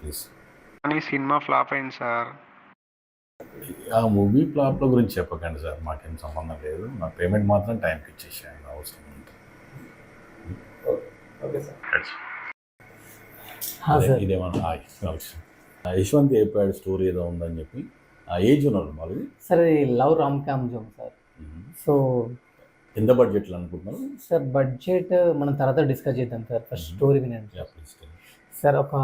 Please. కానీ cinema flop అయింది sir. ఆ మూవీ ఫ్లాప్ల గురించి చెప్పకండి సార్, మాకేం సంబంధం లేదు. నా పేమెంట్ మాత్రం టైంకి ఇచ్చేసేయండి అవసరం ఉంటే. Okay sir. ఇదేమన్నా యశ్వంత్ చెప్పాడు స్టోరీ ఏదో ఉందని చెప్పి. ఏజ్ ఉన్నారు వాళ్ళది సార్. లవ్ రామ్ కామ్ జోమ్ సార్. సో ఎంత బడ్జెట్లో అనుకుంటున్నారు సార్? బడ్జెట్ మనం తర్వాత డిస్కస్ చేద్దాం సార్. ఫస్ట్ స్టోరీ వినండి సార్. ఒక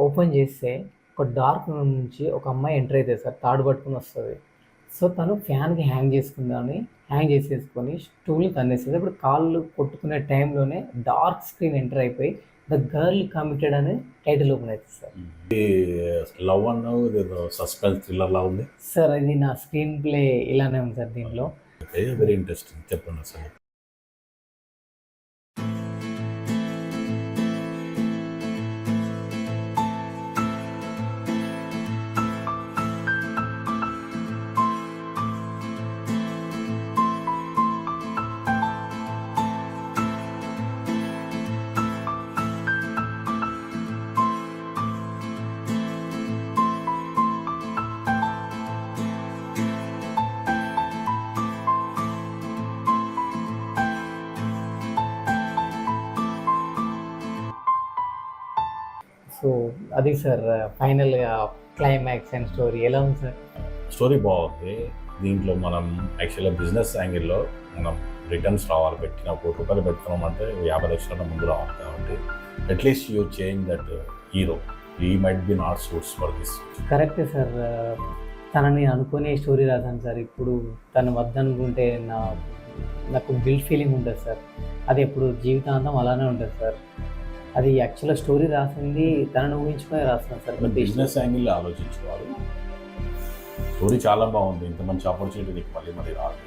ఓపెన్ చేస్తే ఒక డార్క్ రూమ్ నుంచి ఒక అమ్మాయి ఎంటర్ అవుతుంది సార్. తాడు పట్టుకుని వస్తుంది. సో తను ఫ్యాన్కి హ్యాంగ్ చేసేసుకొని స్టూల్ని తన్నేస్తుంది. ఇప్పుడు కాళ్ళు కొట్టుకునే టైంలోనే డార్క్ స్క్రీన్ ఎంటర్ అయిపోయి ద గర్ల్ కమిటెడ్ అనే టైటిల్ ఓపెన్ అవుతుంది సార్. లవ్ అన్నావు, సస్పెన్స్ థ్రిల్లర్ లా ఉంది సార్. ఇది నా స్క్రీన్ ప్లే ఇలానే ఉంది సార్. దీనిలో వెరీ ఇంట్రెస్టింగ్, చెప్పండి సార్. సో అది సార్ ఫైనల్గా క్లైమాక్స్ అండ్ స్టోరీ ఎలా ఉంది సార్? స్టోరీ బాగుంది. దీంట్లో మనం యాక్చువల్గా బిజినెస్ యాంగిల్లో మనం రిటర్న్స్ రావాలి. పెట్టిన ₹1,00,000 పెట్టుకున్నామంటే 50 లక్షల ముందు రావాలి. కాబట్టి at least you change that hero. ఈ might be not suits for this. కరెక్టే సార్. తనని అనుకునే స్టోరీ రాశాను సార్. ఇప్పుడు తను వద్దనుకుంటే నాకు గిల్ట్ ఫీలింగ్ ఉంటుంది సార్. అది ఎప్పుడు జీవితాంతం అలానే ఉంటుంది సార్. అది యాక్చువల్గా స్టోరీ రాసింది తనను ఊహించుకొని రాస్తున్నాను సార్. బిజినెస్ యాంగిల్లో ఆలోచించేవారు. స్టోరీ చాలా బాగుంది. ఇంత మంచి ఆపర్చునిటీ నీకు మళ్ళీ రాదు.